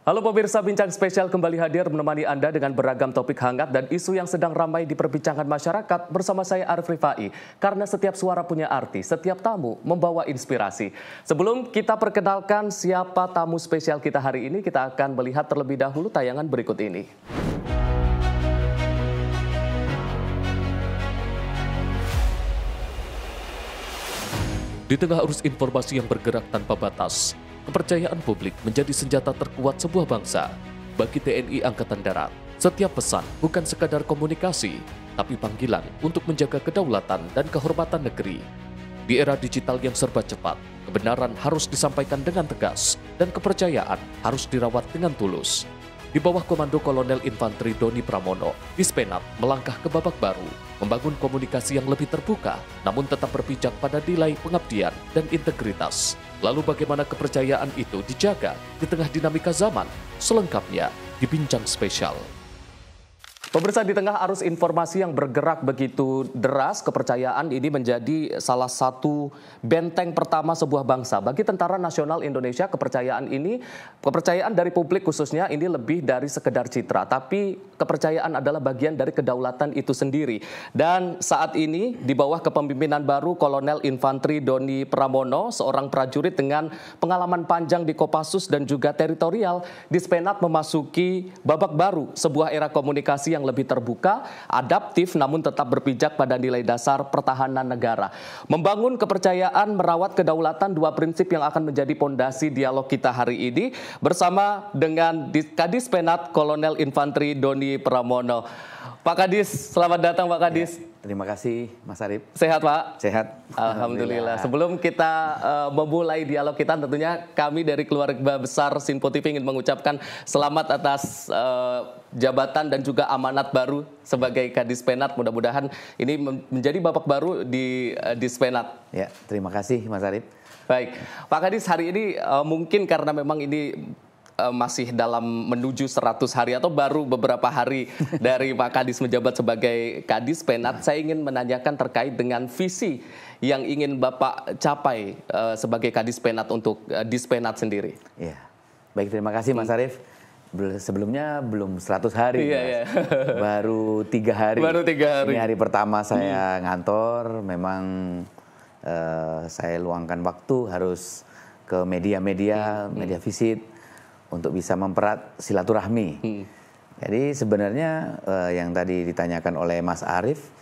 Halo pemirsa, Bincang Spesial kembali hadir menemani Anda dengan beragam topik hangat dan isu yang sedang ramai diperbincangkan masyarakat bersama saya Arif Rifai. Karena setiap suara punya arti, setiap tamu membawa inspirasi. Sebelum kita perkenalkan siapa tamu spesial kita hari ini, kita akan melihat terlebih dahulu tayangan berikut ini. Di tengah arus informasi yang bergerak tanpa batas, kepercayaan publik menjadi senjata terkuat sebuah bangsa. Bagi TNI Angkatan Darat, setiap pesan bukan sekadar komunikasi, tapi panggilan untuk menjaga kedaulatan dan kehormatan negeri. Di era digital yang serba cepat, kebenaran harus disampaikan dengan tegas dan kepercayaan harus dirawat dengan tulus. Di bawah komando Kolonel Infanteri Doni Pramono, Dispenat melangkah ke babak baru, membangun komunikasi yang lebih terbuka, namun tetap berpijak pada nilai pengabdian dan integritas. Lalu bagaimana kepercayaan itu dijaga di tengah dinamika zaman? Selengkapnya di Bincang Spesial. Pemirsa, di tengah arus informasi yang bergerak begitu deras, kepercayaan ini menjadi salah satu benteng pertama sebuah bangsa. Bagi Tentara Nasional Indonesia, kepercayaan dari publik khususnya ini lebih dari sekedar citra, tapi kepercayaan adalah bagian dari kedaulatan itu sendiri. Dan saat ini di bawah kepemimpinan baru Kolonel Infanteri Doni Pramono, seorang prajurit dengan pengalaman panjang di Kopassus dan juga teritorial, Dispenat memasuki babak baru sebuah era komunikasi yang lebih terbuka, adaptif, namun tetap berpijak pada nilai dasar pertahanan negara. Membangun kepercayaan, merawat kedaulatan, dua prinsip yang akan menjadi pondasi dialog kita hari ini bersama dengan Kadispenat Kolonel Infanteri Doni Pramono. Pak Kadis, selamat datang Pak Kadis. Ya, terima kasih Mas Arif. Sehat Pak? Sehat. Alhamdulillah. Sebelum kita memulai dialog kita, tentunya kami dari keluarga besar Sinpo TV ingin mengucapkan selamat atas jabatan dan juga amanat baru sebagai Kadispenat. Mudah-mudahan ini menjadi babak baru di Dispenat. Ya, terima kasih Mas Arif. Baik, Pak Kadis, hari ini mungkin karena memang ini masih dalam menuju 100 hari atau baru beberapa hari dari Pak Kadis menjabat sebagai Kadispenat, saya ingin menanyakan terkait dengan visi yang ingin Bapak capai sebagai Kadispenat untuk Dispenat sendiri. Ya, baik, terima kasih Mas Arif. Sebelumnya belum 100 hari, iya. Baru 3 hari. Baru 3 hari. Ini hari pertama saya ngantor, memang saya luangkan waktu harus ke media visit untuk bisa mempererat silaturahmi. Jadi sebenarnya yang tadi ditanyakan oleh Mas Arif,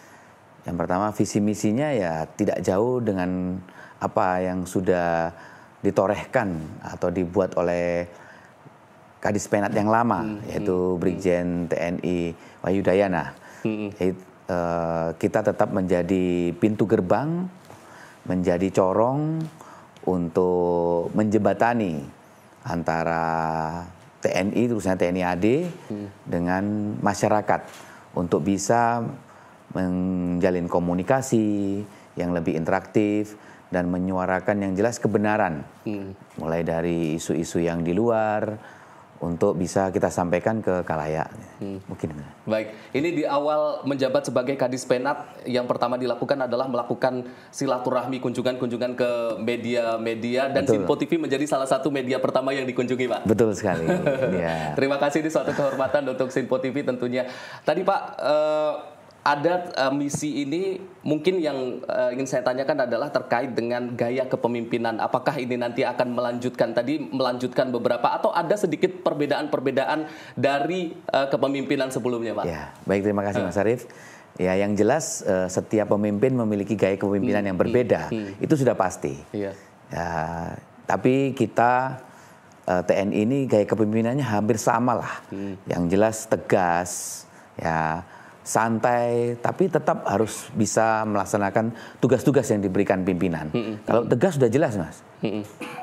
yang pertama visi misinya ya tidak jauh dengan apa yang sudah ditorehkan atau dibuat oleh Kadispenat yang lama, yaitu Brigjen TNI Wahyu Dayana. Kita tetap menjadi pintu gerbang, menjadi corong untuk menjembatani antara TNI, terusnya TNI AD, dengan masyarakat untuk bisa menjalin komunikasi yang lebih interaktif dan menyuarakan yang jelas kebenaran, mulai dari isu-isu yang di luar untuk bisa kita sampaikan ke khalayak. Mungkin. Baik, ini di awal menjabat sebagai Kadispenat, yang pertama dilakukan adalah melakukan silaturahmi, kunjungan-kunjungan ke media-media, dan Sinpo TV menjadi salah satu media pertama yang dikunjungi, Pak. Betul sekali. Ya. Terima kasih, ini suatu kehormatan untuk Sinpo TV tentunya. Tadi Pak, ada misi ini mungkin yang ingin saya tanyakan adalah terkait dengan gaya kepemimpinan. Apakah ini nanti akan melanjutkan beberapa atau ada sedikit perbedaan-perbedaan dari kepemimpinan sebelumnya, Pak? Ya, baik, terima kasih Mas Arif. Ya, yang jelas setiap pemimpin memiliki gaya kepemimpinan yang berbeda. Itu sudah pasti. Iya. Ya, tapi kita TNI ini gaya kepemimpinannya hampir sama lah. Yang jelas tegas, ya, santai, tapi tetap harus bisa melaksanakan tugas-tugas yang diberikan pimpinan. Kalau tegas sudah jelas, Mas.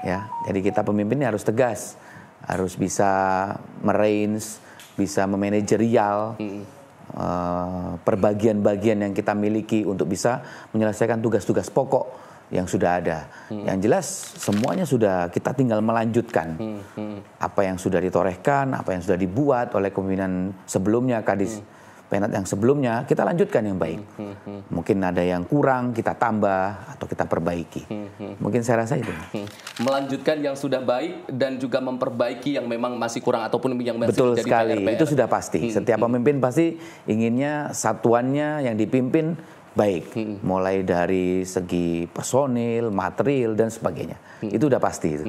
Ya, jadi kita pemimpinnya harus tegas, harus bisa merange, bisa memanajerial perbagian-bagian yang kita miliki untuk bisa menyelesaikan tugas-tugas pokok yang sudah ada. Yang jelas semuanya sudah, kita tinggal melanjutkan apa yang sudah ditorehkan, apa yang sudah dibuat oleh kepemimpinan sebelumnya, Penat yang sebelumnya kita lanjutkan yang baik. Mungkin ada yang kurang kita tambah atau kita perbaiki. Mungkin saya rasa itu. Melanjutkan yang sudah baik dan juga memperbaiki yang memang masih kurang ataupun yang masih Betul menjadi sekali. PR-PR. Itu sudah pasti. Setiap pemimpin pasti inginnya satuannya yang dipimpin baik, mulai dari segi personil, material dan sebagainya. Itu udah pasti.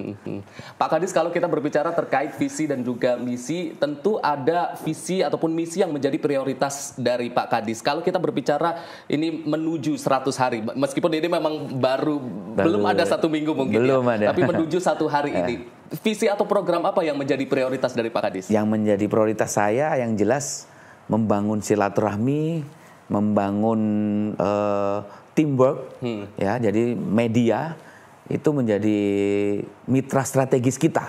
Pak Kadis, kalau kita berbicara terkait visi dan juga misi, tentu ada visi ataupun misi yang menjadi prioritas dari Pak Kadis. Kalau kita berbicara ini menuju 100 hari, meskipun ini memang belum ada 1 minggu mungkin, ada. Tapi menuju 1 hari ini, visi atau program apa yang menjadi prioritas dari Pak Kadis? Yang menjadi prioritas saya yang jelas membangun silaturahmi, membangun teamwork, ya. Jadi media itu menjadi mitra strategis kita,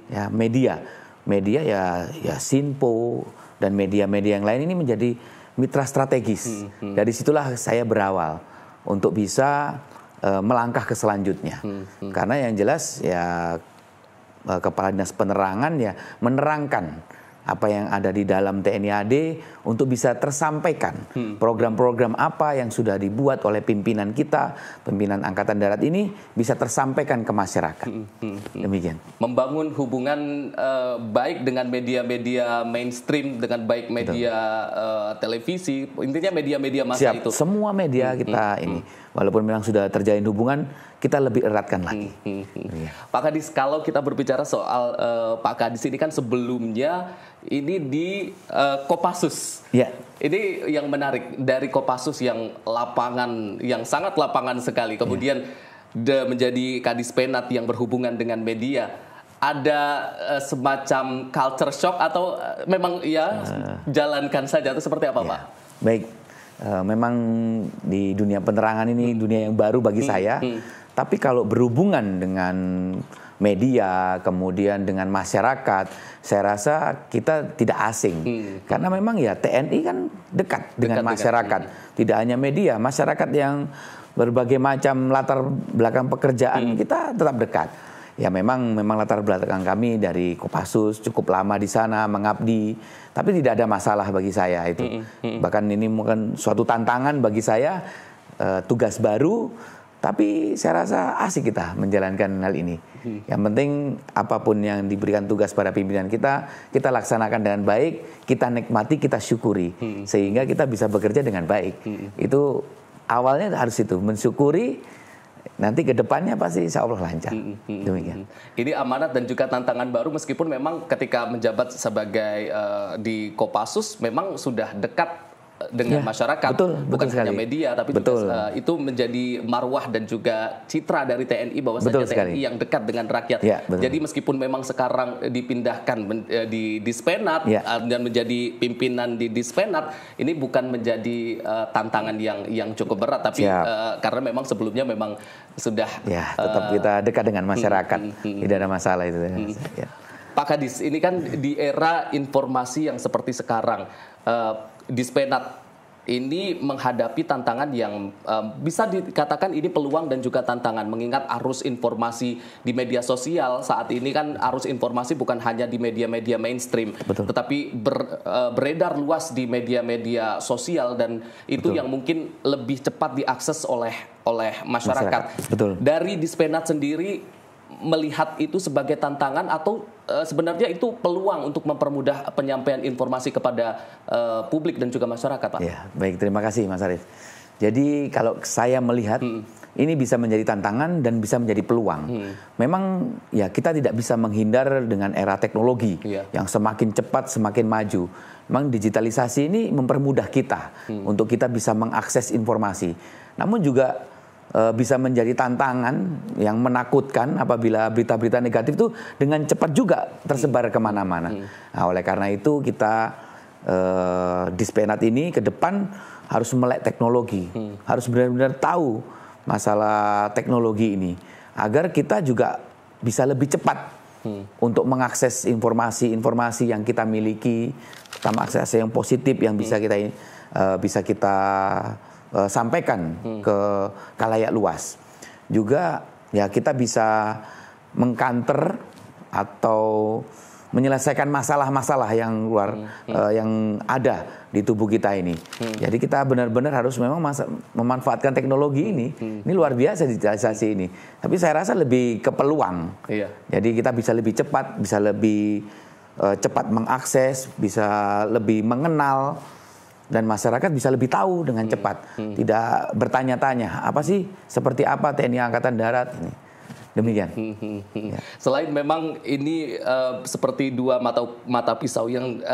ya media ya Sinpo dan media-media yang lain ini menjadi mitra strategis. Dari situlah saya berawal untuk bisa melangkah ke selanjutnya, karena yang jelas ya Kepala Dinas Penerangan ya menerangkan apa yang ada di dalam TNI AD untuk bisa tersampaikan. Program-program apa yang sudah dibuat oleh pimpinan kita, pimpinan Angkatan Darat ini bisa tersampaikan ke masyarakat. Demikian. Membangun hubungan baik dengan media-media mainstream, dengan baik media televisi, intinya media-media massa itu. Semua media kita ini, walaupun memang sudah terjalin hubungan, kita lebih eratkan lagi. Pak Kadis, kalau kita berbicara soal Pak Kadis ini kan sebelumnya ini di Kopassus. Ya. Ini yang menarik dari Kopassus yang lapangan, yang sangat lapangan sekali. Kemudian menjadi Kadis Penat yang berhubungan dengan media. Ada semacam culture shock atau memang ya jalankan saja atau seperti apa, Pak? Baik, memang di dunia penerangan ini dunia yang baru bagi saya. Tapi kalau berhubungan dengan media, kemudian dengan masyarakat, saya rasa kita tidak asing. Karena memang ya TNI kan dekat dengan masyarakat. Tidak hanya media, masyarakat yang berbagai macam latar belakang pekerjaan kita tetap dekat. Ya memang latar belakang kami dari Kopassus cukup lama di sana mengabdi, tapi tidak ada masalah bagi saya itu. Bahkan ini mungkin suatu tantangan bagi saya, tugas baru. Tapi saya rasa asik kita menjalankan hal ini. Yang penting apapun yang diberikan tugas pada pimpinan kita laksanakan dengan baik, kita nikmati, kita syukuri. Sehingga kita bisa bekerja dengan baik. Itu awalnya harus itu, mensyukuri, nanti ke depannya pasti insya Allah lancar. Demikian. Ini amanat dan juga tantangan baru meskipun memang ketika menjabat sebagai di Kopassus memang sudah dekat dengan masyarakat, bukan hanya media, tapi juga itu menjadi marwah dan juga citra dari TNI bahwasanya TNI yang dekat dengan rakyat. Jadi meskipun memang sekarang dipindahkan di Dispenat dan menjadi pimpinan di Dispenat, ini bukan menjadi tantangan yang cukup berat, tapi karena memang sebelumnya memang sudah tetap kita dekat dengan masyarakat, tidak ada masalah itu. Pak Kadis, ini kan di era informasi yang seperti sekarang, Dispenat ini menghadapi tantangan yang bisa dikatakan ini peluang dan juga tantangan, mengingat arus informasi di media sosial saat ini kan arus informasi bukan hanya di media-media mainstream, tetapi beredar luas di media-media sosial dan itu yang mungkin lebih cepat diakses oleh masyarakat. Dari Dispenat sendiri melihat itu sebagai tantangan atau sebenarnya itu peluang untuk mempermudah penyampaian informasi kepada publik dan juga masyarakat, Pak? Ya, baik, terima kasih Mas Arief. Jadi kalau saya melihat ini bisa menjadi tantangan dan bisa menjadi peluang. Memang ya kita tidak bisa menghindar dengan era teknologi yang semakin cepat, semakin maju. Memang digitalisasi ini mempermudah kita untuk kita bisa mengakses informasi. Namun juga bisa menjadi tantangan yang menakutkan apabila berita-berita negatif itu dengan cepat juga tersebar kemana-mana. Nah, oleh karena itu kita Dispenat ini ke depan harus melek teknologi, harus benar-benar tahu masalah teknologi ini agar kita juga bisa lebih cepat untuk mengakses informasi yang kita miliki, terutama akses yang positif yang bisa kita sampaikan ke khalayak luas. Juga ya kita bisa mengcounter atau menyelesaikan masalah-masalah yang yang ada di tubuh kita ini. Jadi kita benar-benar harus memang memanfaatkan teknologi ini. Ini luar biasa digitalisasi ini. Tapi saya rasa lebih ke peluang. Iya. Jadi kita bisa lebih cepat, bisa lebih cepat mengakses, bisa lebih mengenal, dan masyarakat bisa lebih tahu dengan cepat. Tidak bertanya-tanya, apa sih, seperti apa TNI Angkatan Darat ini. Demikian. Ya. Selain memang ini seperti dua mata pisau yang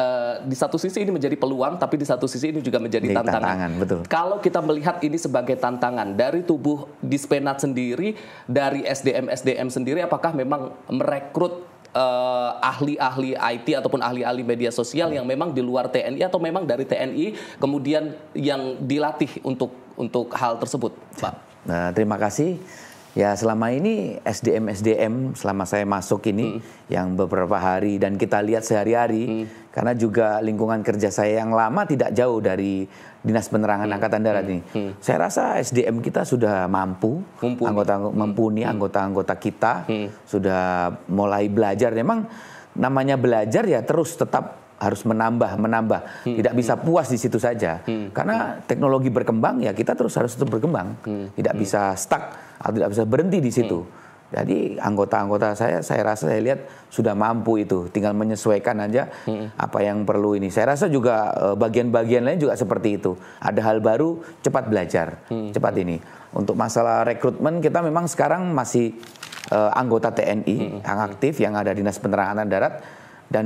di satu sisi ini menjadi peluang, tapi di satu sisi ini juga menjadi tantangan. Betul. Kalau kita melihat ini sebagai tantangan dari tubuh Dispenat sendiri, dari SDM sendiri, apakah memang merekrut ahli-ahli IT ataupun ahli-ahli media sosial yang memang di luar TNI atau memang dari TNI kemudian yang dilatih untuk hal tersebut, Pak? Nah, terima kasih. Ya, selama ini SDM selama saya masuk ini yang beberapa hari dan kita lihat sehari-hari, karena juga lingkungan kerja saya yang lama tidak jauh dari Dinas Penerangan Angkatan Darat ini. Saya rasa SDM kita sudah mumpuni, anggota-anggota kita sudah mulai belajar. Memang namanya belajar ya terus tetap harus menambah, tidak bisa puas di situ saja. Karena teknologi berkembang ya kita terus harus terus berkembang, tidak bisa stuck atau tidak bisa berhenti di situ. Jadi anggota-anggota saya rasa saya lihat sudah mampu itu, tinggal menyesuaikan aja apa yang perlu ini. Saya rasa juga bagian-bagian lain juga seperti itu. Ada hal baru, cepat belajar, cepat ini. Untuk masalah rekrutmen kita memang sekarang masih anggota TNI yang aktif yang ada Dinas Penerangan Darat. Dan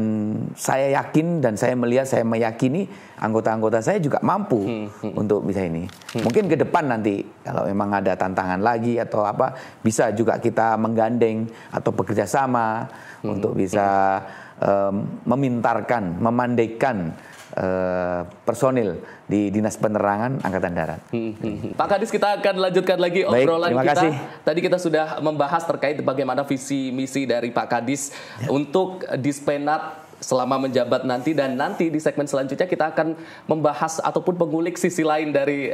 saya yakin dan saya meyakini anggota-anggota saya juga mampu untuk bisa ini. Mungkin ke depan nanti kalau memang ada tantangan lagi atau apa, bisa juga kita menggandeng atau bekerja sama untuk bisa memandaikan personil di Dinas Penerangan Angkatan Darat. Pak Kadis, kita akan lanjutkan lagi obrolan terima kita. Kasih. Tadi kita sudah membahas terkait bagaimana visi misi dari Pak Kadis untuk Dispenat selama menjabat nanti, dan nanti di segmen selanjutnya kita akan membahas ataupun mengulik sisi lain dari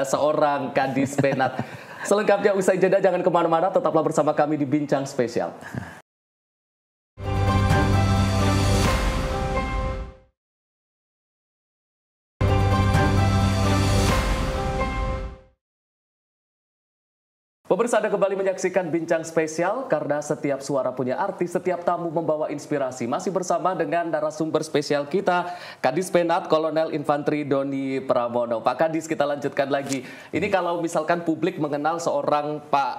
seorang Kadis Penat. Selengkapnya usai jeda, jangan kemana-mana, tetaplah bersama kami di Bincang Spesial. Pemirsa, Anda kembali menyaksikan Bincang Spesial, karena setiap suara punya arti, setiap tamu membawa inspirasi. Masih bersama dengan narasumber spesial kita, Kadis Penat Kolonel Infantri Doni Pramono. Pak Kadis, kita lanjutkan lagi. Ini kalau misalkan publik mengenal seorang Pak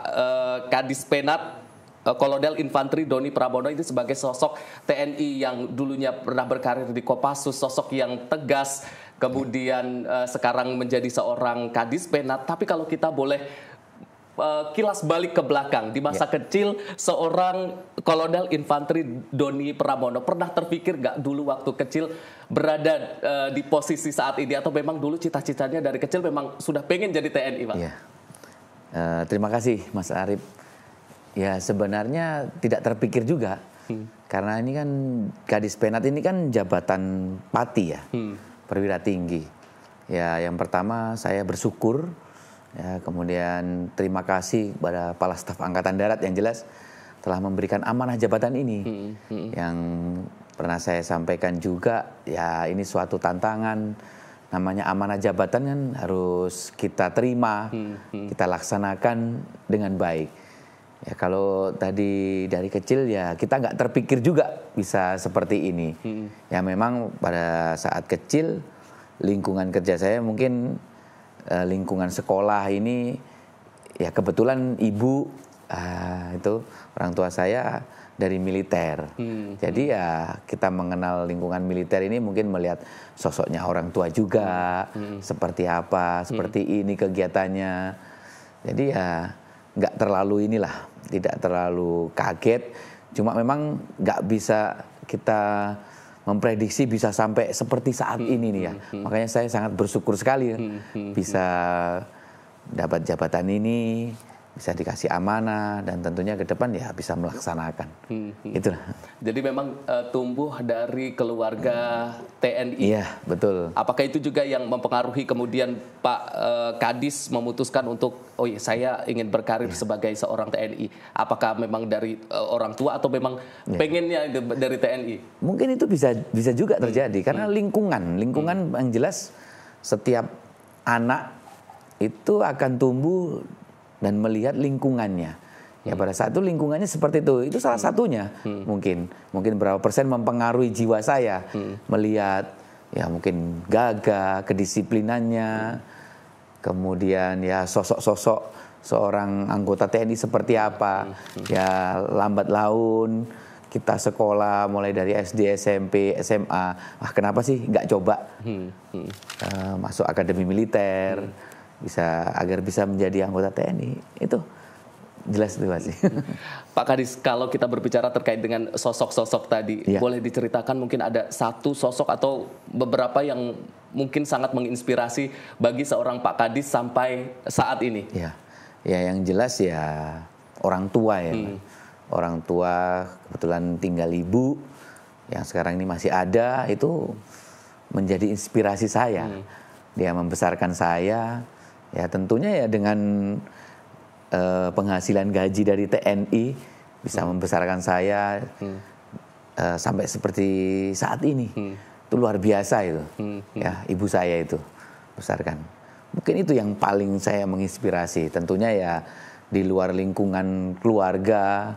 Kadis Penat Kolonel Infantri Doni Pramono ini sebagai sosok TNI yang dulunya pernah berkarir di Kopassus, sosok yang tegas, kemudian sekarang menjadi seorang Kadis Penat. Tapi kalau kita boleh kilas balik ke belakang, di masa kecil seorang Kolonel Infantri Doni Pramono pernah terpikir nggak dulu waktu kecil berada di posisi saat ini, atau memang dulu cita-citanya dari kecil memang sudah pengen jadi TNI, Pak? Ya. Terima kasih Mas Arif. Ya, sebenarnya tidak terpikir juga, karena ini kan Kadis Penat ini kan jabatan pati ya, perwira tinggi. Ya, yang pertama saya bersyukur. Ya, kemudian terima kasih kepada Kepala Staf Angkatan Darat yang jelas telah memberikan amanah jabatan ini. Yang pernah saya sampaikan juga, ya ini suatu tantangan. Namanya amanah jabatan kan harus kita terima, kita laksanakan dengan baik. Ya, kalau tadi dari kecil ya kita nggak terpikir juga bisa seperti ini. Ya memang pada saat kecil lingkungan kerja saya mungkin lingkungan sekolah ini ya kebetulan ibu itu orang tua saya dari militer. Jadi ya kita mengenal lingkungan militer ini mungkin melihat sosoknya orang tua juga, seperti apa, seperti ini kegiatannya. Jadi ya nggak terlalu tidak terlalu kaget. Cuma memang nggak bisa kita memprediksi bisa sampai seperti saat ini nih ya. Makanya saya sangat bersyukur sekali bisa dapat jabatan ini, bisa dikasih amanah, dan tentunya ke depan ya bisa melaksanakan. Itulah. Jadi memang tumbuh dari keluarga TNI. Iya, betul. Apakah itu juga yang mempengaruhi kemudian Pak Kadis memutuskan untuk, oh iya, saya ingin berkarir sebagai seorang TNI? Apakah memang dari orang tua atau memang pengennya dari TNI? Mungkin itu bisa juga terjadi karena lingkungan yang jelas setiap anak itu akan tumbuh dan melihat lingkungannya. Ya pada saat itu lingkungannya seperti itu salah satunya. Mungkin berapa persen mempengaruhi jiwa saya melihat ya mungkin gagah, kedisiplinannya, kemudian ya sosok-sosok seorang anggota TNI seperti apa, ya lambat laun kita sekolah mulai dari SD, SMP, SMA, kenapa sih nggak coba masuk akademi militer, agar bisa menjadi anggota TNI, itu jelas itu masih. Pak Kadis, kalau kita berbicara terkait dengan sosok-sosok tadi, boleh diceritakan mungkin ada satu sosok atau beberapa yang mungkin sangat menginspirasi bagi seorang Pak Kadis sampai saat ini? Ya yang jelas ya orang tua ya. Orang tua, kebetulan tinggal ibu yang sekarang ini masih ada, itu menjadi inspirasi saya. Dia membesarkan saya, ya tentunya ya dengan penghasilan gaji dari TNI bisa membesarkan saya sampai seperti saat ini. Itu luar biasa itu. Ya, ibu saya itu besarkan. Mungkin itu yang paling saya menginspirasi. Tentunya ya di luar lingkungan keluarga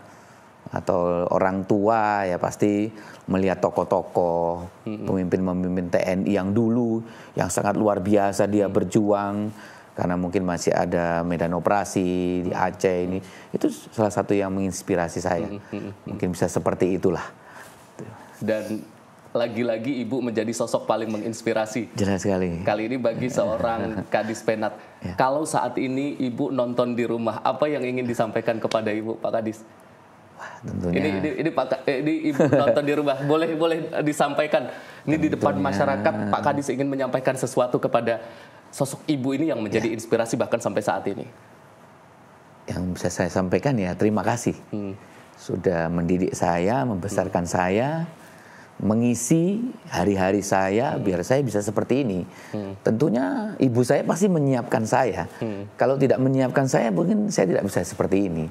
atau orang tua, ya pasti melihat tokoh-tokoh, pemimpin-pemimpin TNI yang dulu, yang sangat luar biasa dia berjuang, karena mungkin masih ada medan operasi di Aceh ini. Itu salah satu yang menginspirasi saya. Mungkin bisa seperti itulah. Dan lagi-lagi Ibu menjadi sosok paling menginspirasi. Jelas sekali. Kali ini bagi seorang Kadis Penat. Kalau saat ini Ibu nonton di rumah, apa yang ingin disampaikan kepada Ibu, Pak Kadis? Tentunya. Ini Ibu nonton di rumah, boleh disampaikan. Ini di depan masyarakat, Pak Kadis ingin menyampaikan sesuatu kepada sosok Ibu ini yang menjadi inspirasi bahkan sampai saat ini. Yang bisa saya sampaikan ya terima kasih. Sudah mendidik saya, membesarkan saya, mengisi hari-hari saya biar saya bisa seperti ini. Tentunya ibu saya pasti menyiapkan saya. Kalau tidak menyiapkan saya, mungkin saya tidak bisa seperti ini.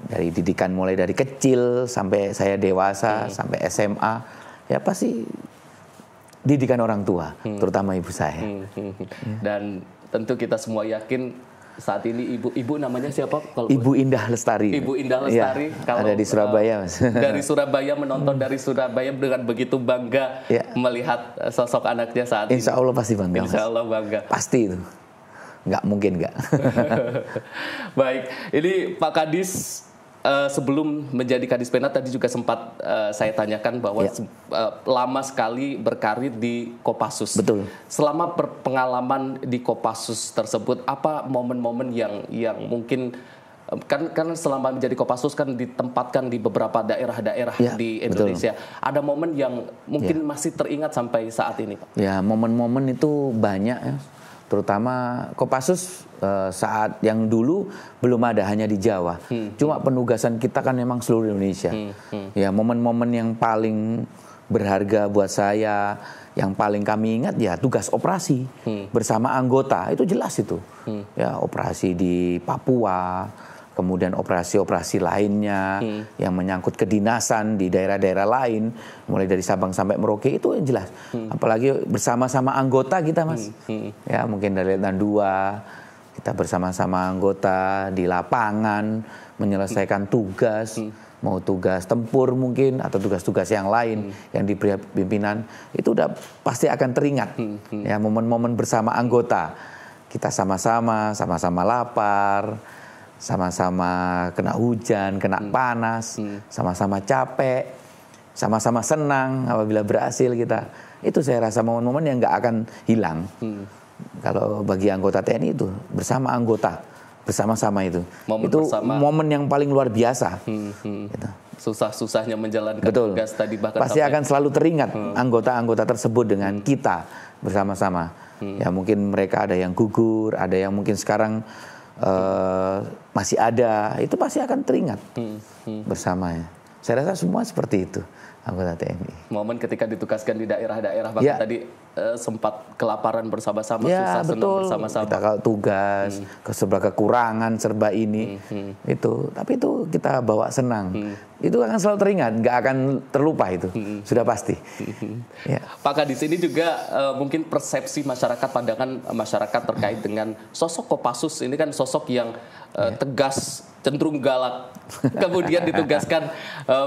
Dari didikan mulai dari kecil sampai saya dewasa, sampai SMA, ya pasti didikan orang tua, terutama ibu saya. Dan tentu kita semua yakin saat ini ibu namanya siapa? Ibu Indah Lestari. Ibu Indah Lestari. Ya, kalau ada di Surabaya, Mas. Dari Surabaya, menonton dari Surabaya dengan begitu bangga melihat sosok anaknya saat ini. Insya Allah pasti bangga. Insya Allah bangga. Pasti itu. Nggak mungkin nggak. Baik, ini Pak Kadis sebelum menjadi Kadis Penat tadi juga sempat saya tanyakan bahwa lama sekali berkarir di Kopassus. Betul. Selama pengalaman di Kopassus tersebut, apa momen-momen yang mungkin kan selama menjadi Kopassus kan ditempatkan di beberapa daerah-daerah di Indonesia. Betul. Ada momen yang mungkin masih teringat sampai saat ini, Pak? Ya, momen-momen itu banyak ya. Terutama Kopassus saat yang dulu belum ada, hanya di Jawa. Cuma penugasan kita kan memang seluruh Indonesia. Ya, momen-momen yang paling berharga buat saya, yang paling kami ingat ya tugas operasi bersama anggota, itu jelas itu. Ya, operasi di Papua, kemudian operasi-operasi lainnya yang menyangkut kedinasan di daerah-daerah lain, mulai dari Sabang sampai Merauke, itu yang jelas. Apalagi bersama-sama anggota kita, Mas. Ya, mungkin dari Letnan 2, kita bersama-sama anggota di lapangan menyelesaikan tugas, mau tugas tempur mungkin atau tugas-tugas yang lain yang diberi pimpinan, itu udah pasti akan teringat. Ya, momen-momen bersama anggota. Kita sama-sama lapar, sama-sama kena hujan, kena panas, sama-sama capek, sama-sama senang apabila berhasil kita. Itu saya rasa momen-momen yang nggak akan hilang. Kalau bagi anggota TNI itu bersama anggota, bersama-sama itu. Momen yang paling luar biasa. Gitu. Susah-susahnya menjalankan tugas tadi bahkan pasti akan selalu teringat anggota-anggota tersebut dengan kita bersama-sama. Ya, mungkin mereka ada yang gugur, ada yang mungkin sekarang masih ada, itu pasti akan teringat bersamanya. Saya rasa semua seperti itu anggota TNI. Momen ketika ditugaskan di daerah-daerah, bahkan tadi sempat kelaparan bersama-sama, susah senang bersama-sama. Kita kalau tugas, serba kekurangan, serba ini, itu. Tapi itu kita bawa senang. Itu akan selalu teringat, nggak akan terlupa itu, sudah pasti. Ya. Pak Kadis, ini juga mungkin persepsi masyarakat, pandangan masyarakat terkait dengan sosok Kopassus. Ini kan sosok yang tegas, cenderung galak. Kemudian ditugaskan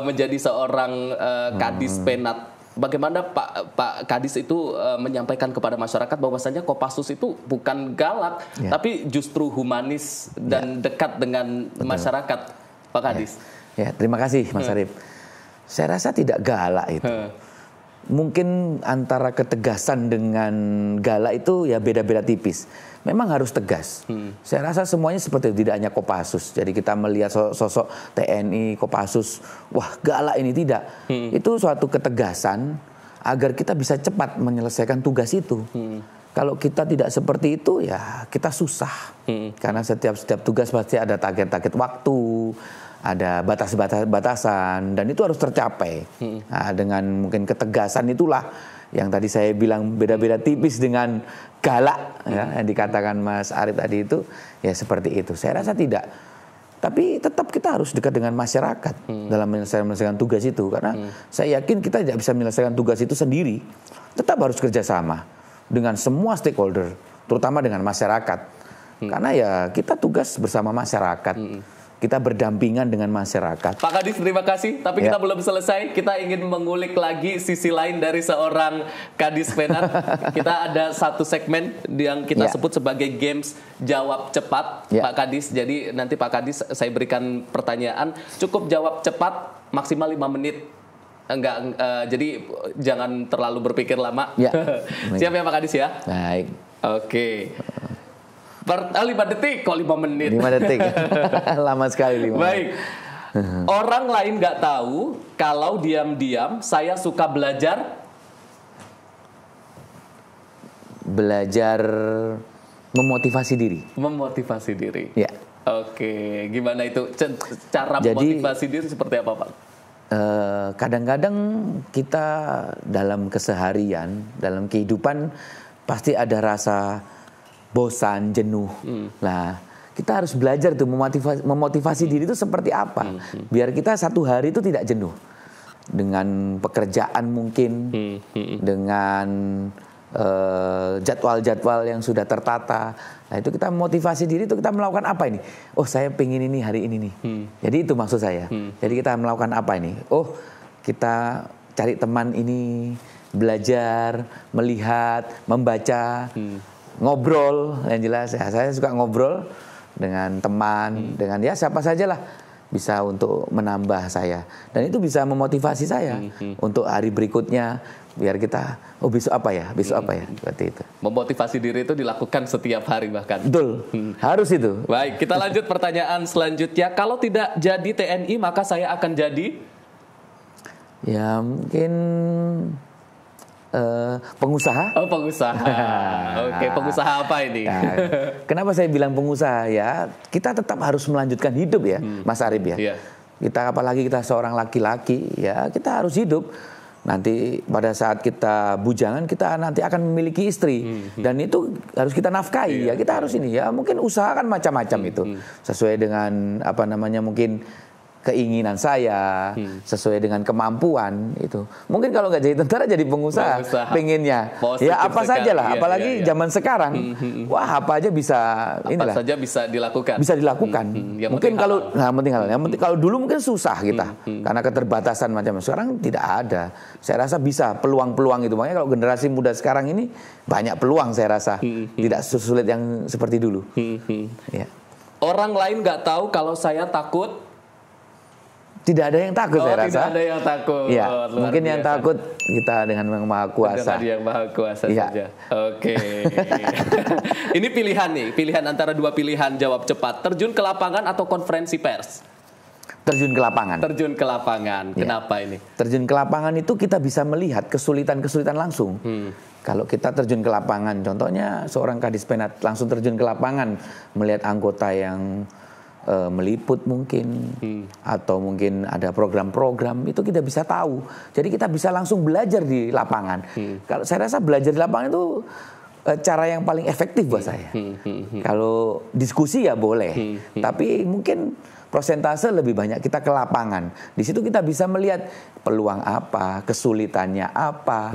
menjadi seorang Kadis Penat. Bagaimana Pak Kadis itu menyampaikan kepada masyarakat bahwasanya Kopassus itu bukan galak, tapi justru humanis dan dekat dengan masyarakat, Pak Kadis. Ya, terima kasih Mas Arif. Saya rasa tidak galak itu. Mungkin antara ketegasan dengan galak itu ya beda-beda tipis. Memang harus tegas. Saya rasa semuanya seperti itu, tidak hanya Kopassus. Jadi kita melihat sosok TNI, Kopassus, wah galak ini, tidak. Itu suatu ketegasan agar kita bisa cepat menyelesaikan tugas itu. Kalau kita tidak seperti itu ya kita susah. Karena setiap tugas pasti ada target-target waktu, ada batas-batasan, dan itu harus tercapai. Nah, dengan mungkin ketegasan itulah yang tadi saya bilang beda-beda tipis dengan galak, ya, yang dikatakan Mas Arif tadi itu, ya seperti itu. Saya rasa tidak. Tapi tetap kita harus dekat dengan masyarakat dalam menyelesaikan tugas itu. Karena saya yakin kita tidak bisa menyelesaikan tugas itu sendiri. Tetap harus kerjasama dengan semua stakeholder, terutama dengan masyarakat. Karena ya kita tugas bersama masyarakat. Kita berdampingan dengan masyarakat. Pak Kadis, terima kasih. Tapi kita belum selesai. Kita ingin mengulik lagi sisi lain dari seorang Kadis Penat. Kita ada satu segmen yang kita sebut sebagai games jawab cepat, Pak Kadis. Jadi nanti Pak Kadis saya berikan pertanyaan. Cukup jawab cepat, maksimal 5 menit. Jadi jangan terlalu berpikir lama. Siap ya Pak Kadis ya? Baik. Oke. 5 detik kok 5 menit. 5 detik. Lama sekali 5 menit. Baik. Orang lain nggak tahu kalau diam-diam saya suka belajar. Belajar memotivasi diri. Memotivasi diri. Ya. Oke, gimana itu cara memotivasi diri seperti apa, Pak? Kadang-kadang kita dalam keseharian, dalam kehidupan pasti ada rasa bosan, jenuh. Nah, kita harus belajar tuh memotivasi diri itu seperti apa. Biar kita satu hari itu tidak jenuh. Dengan pekerjaan mungkin, dengan jadwal-jadwal yang sudah tertata. Nah, itu kita motivasi diri itu kita melakukan apa ini? Oh, saya pengen ini hari ini nih. Jadi itu maksud saya. Jadi kita melakukan apa ini? Oh, kita cari teman ini, belajar, melihat, membaca, ngobrol. Yang jelas ya, saya suka ngobrol dengan teman, dengan ya siapa sajalah bisa untuk menambah saya. Dan itu bisa memotivasi saya untuk hari berikutnya. Biar kita, oh besok apa ya, seperti itu. Memotivasi diri itu dilakukan setiap hari bahkan. Betul, harus itu. Baik, kita lanjut pertanyaan selanjutnya. Kalau tidak jadi TNI, maka saya akan jadi? Ya mungkin pengusaha. Oh, pengusaha. Oke, pengusaha apa ini? Ya, kenapa saya bilang pengusaha ya? Kita tetap harus melanjutkan hidup ya, Mas Arif ya. Yeah. Kita apalagi kita seorang laki-laki ya, kita harus hidup. Nanti pada saat kita bujangan kita nanti akan memiliki istri dan itu harus kita nafkahi ya, kita harus ini ya, mungkin usaha kan macam-macam itu sesuai dengan apa namanya mungkin keinginan saya, sesuai dengan kemampuan itu. Mungkin kalau nggak jadi tentara jadi pengusaha, pengennya. Ya apa saja lah, apalagi zaman sekarang. Wah, apa aja bisa inilah. Apa saja bisa dilakukan. Bisa dilakukan. Mungkin kalau yang penting kalau dulu mungkin susah kita karena keterbatasan macam. Sekarang tidak ada. Saya rasa bisa peluang-peluang itu. Makanya kalau generasi muda sekarang ini banyak peluang saya rasa. Tidak sesulit yang seperti dulu. Ya. Orang lain nggak tahu kalau saya takut. Tidak ada yang takut saya rasa. Tidak ada yang takut. Ya, mungkin yang takut kita dengan Yang Maha Kuasa. Dengan Yang Maha Kuasa saja. Oke. Ini pilihan nih, pilihan antara dua pilihan jawab cepat. Terjun ke lapangan atau konferensi pers? Terjun ke lapangan. Terjun ke lapangan. Kenapa ini? Terjun ke lapangan itu kita bisa melihat kesulitan-kesulitan langsung. Kalau kita terjun ke lapangan, contohnya seorang Kadis Penat langsung terjun ke lapangan melihat anggota yang meliput mungkin, atau mungkin ada program-program, itu kita bisa tahu. Jadi kita bisa langsung belajar di lapangan. Kalau saya rasa belajar di lapangan itu cara yang paling efektif buat saya. Kalau diskusi ya boleh, tapi mungkin prosentase lebih banyak kita ke lapangan. Di situ kita bisa melihat peluang apa, kesulitannya apa,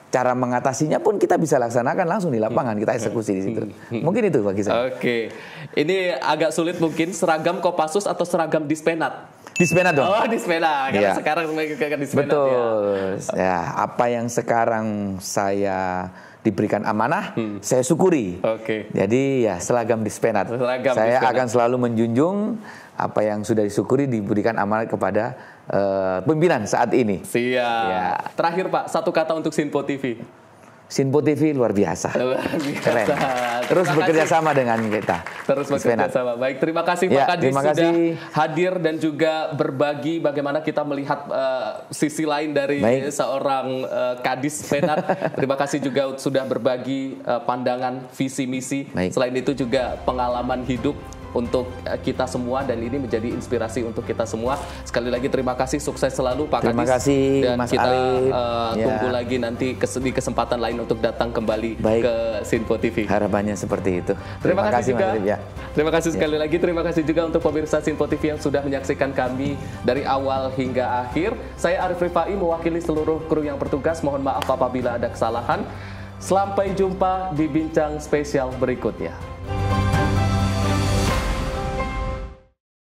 cara mengatasinya pun kita bisa laksanakan langsung di lapangan, kita eksekusi di situ. Mungkin itu bagi saya. Oke, ini agak sulit mungkin, seragam Kopassus atau seragam Dispenat? Dispenat dong. Oh, Dispenat, karena sekarang mereka Dispenat. Betul. Ya, apa yang sekarang saya diberikan amanah, saya syukuri. Jadi ya seragam Dispenat. Saya akan selalu menjunjung apa yang sudah disyukuri, diberikan amanat kepada pimpinan saat ini. Siap. Ya. Terakhir Pak, satu kata untuk Sinpo TV. Sinpo TV luar biasa. Keren. Terus bekerja sama dengan kita. Terus bekerja sama. Baik, terima kasih Pak Kadis sudah hadir dan juga berbagi bagaimana kita melihat sisi lain dari seorang Kadis Penat. Terima kasih juga sudah berbagi pandangan, visi misi. Selain itu juga pengalaman hidup untuk kita semua, dan ini menjadi inspirasi untuk kita semua. Sekali lagi terima kasih, sukses selalu Pak Kadis. Terima kasih dan Mas kita Alif. Tunggu lagi nanti di kesempatan lain untuk datang kembali ke Sinpo TV. Harapannya seperti itu. Terima kasih juga. Mas Alif, Terima kasih sekali lagi. Terima kasih juga untuk pemirsa Sinpo TV yang sudah menyaksikan kami dari awal hingga akhir. Saya Arif Rifai mewakili seluruh kru yang bertugas. Mohon maaf apabila ada kesalahan. Sampai jumpa di bincang spesial berikutnya.